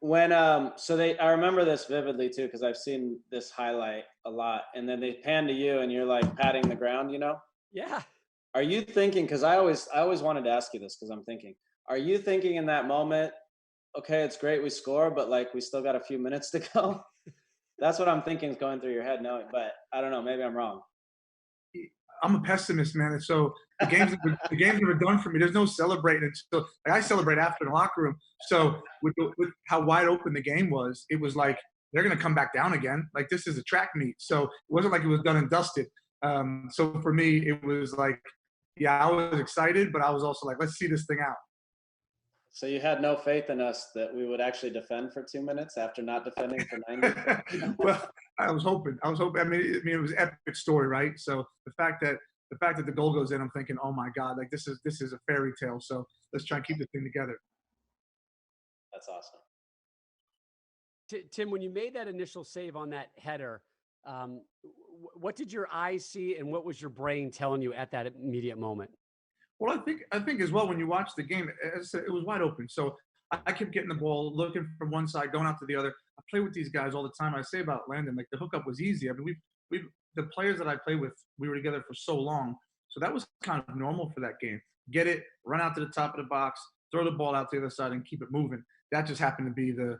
when so they I remember this vividly too because I've seen this highlight a lot, and then they pan to you and you're like patting the ground, you know? Yeah. Are you thinking, because I always wanted to ask you this because I'm thinking, are you thinking in that moment, okay, it's great we score, but like we still got a few minutes to go? That's what I'm thinking is going through your head knowing, but I don't know, maybe I'm wrong. I'm a pessimist, man. And so the game's never done for me. There's no celebrating until like, I celebrate after the locker room. So with how wide open the game was, it was like they're gonna come back down again. Like this is a track meet, so it wasn't like it was done and dusted. So for me, it was like, yeah, I was excited, but I was also like, let's see this thing out. So you had no faith in us that we would actually defend for 2 minutes after not defending for 90? Well, I was hoping. I was hoping. I mean, it was an epic story, right? So the fact that the goal goes in, I'm thinking, oh my god, like this is a fairy tale. So let's try and keep this thing together. That's awesome. Tim, when you made that initial save on that header, what did your eyes see, and what was your brain telling you at that immediate moment? Well, I think as well when you watch the game, as I said, it was wide open. So I kept getting the ball, looking from one side, going out to the other. I play with these guys all the time. I say about Landon, like the hookup was easy. I mean, we've the players that I play with, we were together for so long, so that was kind of normal for that game. Get it, run out to the top of the box, throw the ball out to the other side, and keep it moving. That just happened to be the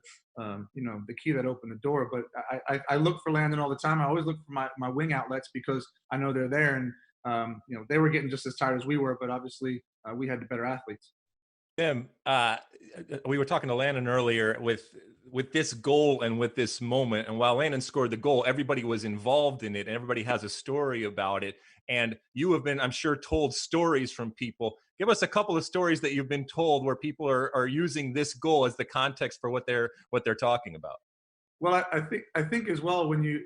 key that opened the door. But I look for Landon all the time. I always look for my wing outlets because I know they're there, and they were getting just as tired as we were, but obviously we had the better athletes. Tim, we were talking to Landon earlier with this goal and with this moment. And while Landon scored the goal, everybody was involved in it, and everybody has a story about it. And you have been, I'm sure, told stories from people. Give us a couple of stories that you've been told where people are using this goal as the context for what they're talking about. Well, I think as well when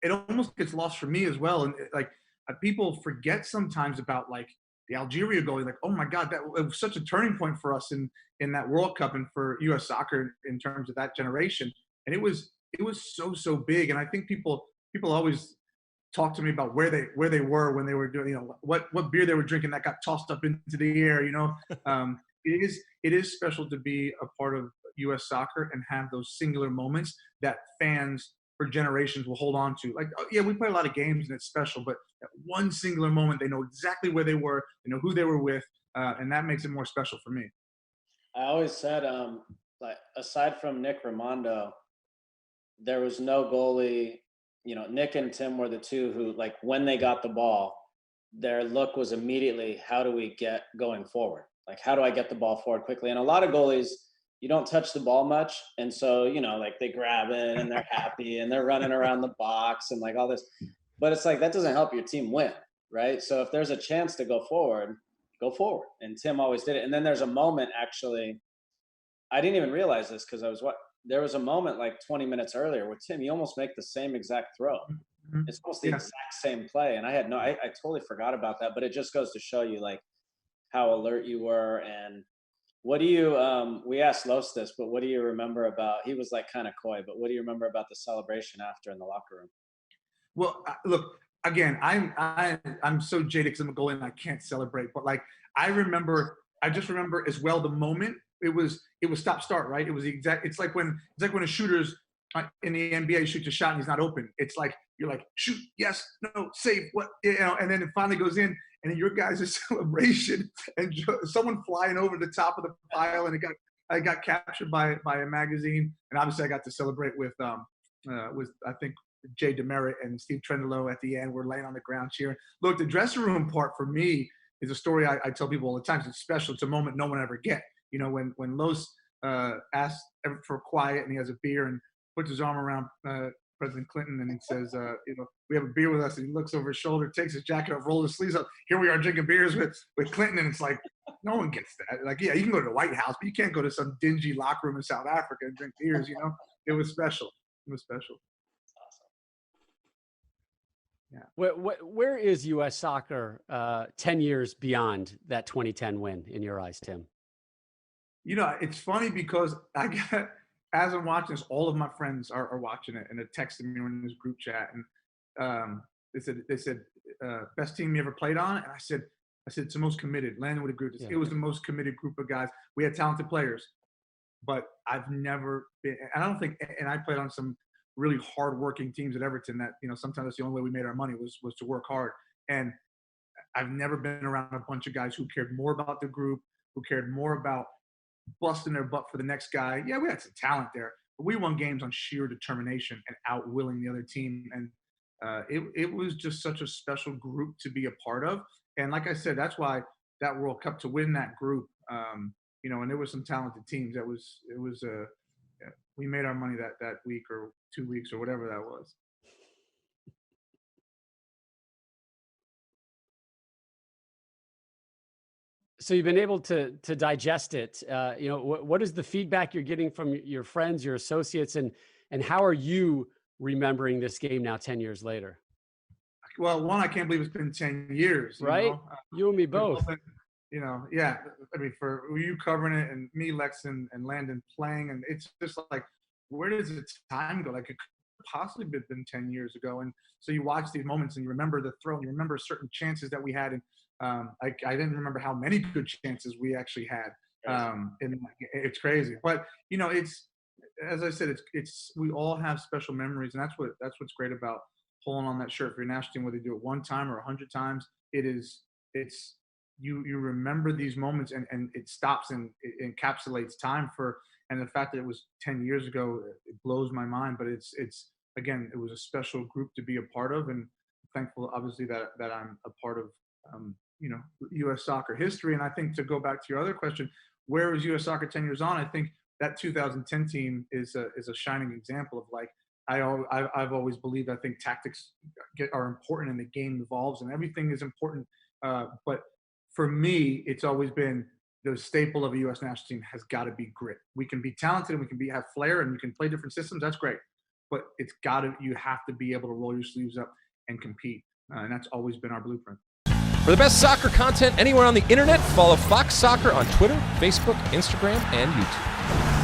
it almost gets lost for me as well, and like people forget sometimes about like the Algeria goal. You're like, oh my God, that it was such a turning point for us in that World Cup and for U.S. soccer in terms of that generation. And it was so big. And I think people always talk to me about where they were when they were doing, what beer they were drinking that got tossed up into the air. It is special to be a part of U.S. soccer and have those singular moments that fans for generations will hold on to. Like, oh, yeah, we play a lot of games and it's special, but that one singular moment, they know exactly where they were, they know who they were with, and that makes it more special for me. I always said, like aside from Nick Raimondo, there was no goalie. Nick and Tim were the two who, like, when they got the ball, their look was immediately, how do we get going forward? Like, how do I get the ball forward quickly? And a lot of goalies, you don't touch the ball much. And so, like they grab it and they're happy and they're running around the box and like all this. But it's like, that doesn't help your team win, right? So if there's a chance to go forward, go forward. And Tim always did it. And then there's a moment, actually, I didn't even realize this because there was a moment like 20 minutes earlier with Tim, you almost make the same exact throw. Mhm. It's almost the Yeah. exact same play. And I totally forgot about that, but it just goes to show you like how alert you were. And what do you, we asked Los this, but what do you remember about, he was like kind of coy, but what do you remember about the celebration after in the locker room? Well, look again. I'm so jaded because I'm a goalie and I can't celebrate. But like I just remember as well the moment. It was stop start, right? It was the exact. It's like when a shooter's in the NBA shoots a shot and he's not open. It's like you're like shoot, yes, no, save, what, and then it finally goes in, and then your guys' celebration and someone flying over the top of the pile, and I got captured by a magazine, and obviously I got to celebrate with I think Jay Demerit and Steve Trendolo at the end. We're laying on the ground cheering. Look, the dressing room part for me is a story I tell people all the time. It's special. It's a moment no one ever get. When Los asks for quiet and he has a beer and puts his arm around President Clinton and he says, we have a beer with us. And he looks over his shoulder, takes his jacket off, rolls his sleeves up. Here we are drinking beers with Clinton. And it's like, no one gets that. Like, yeah, you can go to the White House, but you can't go to some dingy locker room in South Africa and drink beers. It was special. It was special. Yeah. Where is U.S. soccer 10 years beyond that 2010 win in your eyes, Tim? It's funny because as I'm watching this, all of my friends are watching it and they're texting me in this group chat, and they said best team you ever played on, and I said it's the most committed. Landon would agree with this. Yeah. It was the most committed group of guys. We had talented players, but I've never been, and I don't think, and I played on some really hardworking teams at Everton that, sometimes that's the only way we made our money was to work hard. And I've never been around a bunch of guys who cared more about the group, who cared more about busting their butt for the next guy. Yeah, we had some talent there, but we won games on sheer determination and outwilling the other team. And it was just such a special group to be a part of. And like I said, that's why that World Cup, to win that group, and there were some talented teams. We made our money that week or 2 weeks or whatever that was. So you've been able to digest it. What is the feedback you're getting from your friends, your associates, and how are you remembering this game now 10 years later? Well, one, I can't believe it's been 10 years. Right? You and me both. Yeah. I mean, for you covering it and me, Lex, and Landon playing, and it's just like, where does the time go? Like, it could possibly have been 10 years ago. And so you watch these moments and you remember the throw, and you remember certain chances that we had. And I didn't remember how many good chances we actually had. And it's crazy. But, it's, as I said, we all have special memories. And that's what's great about pulling on that shirt for your national team, whether you do it one time or 100 times. You remember these moments, and it stops and it encapsulates time and the fact that it was 10 years ago, it blows my mind. But it's again, it was a special group to be a part of, and thankful obviously that I'm a part of U.S. soccer history. And I think, to go back to your other question, where is U.S. soccer 10 years on? I think that 2010 team is a shining example of, like, I've always believed, I think tactics are important and the game evolves and everything is important. But for me, it's always been the staple of a U.S. national team has got to be grit. We can be talented and we can have flair and we can play different systems. That's great. But you have to be able to roll your sleeves up and compete. And that's always been our blueprint. For the best soccer content anywhere on the internet, follow Fox Soccer on Twitter, Facebook, Instagram, and YouTube.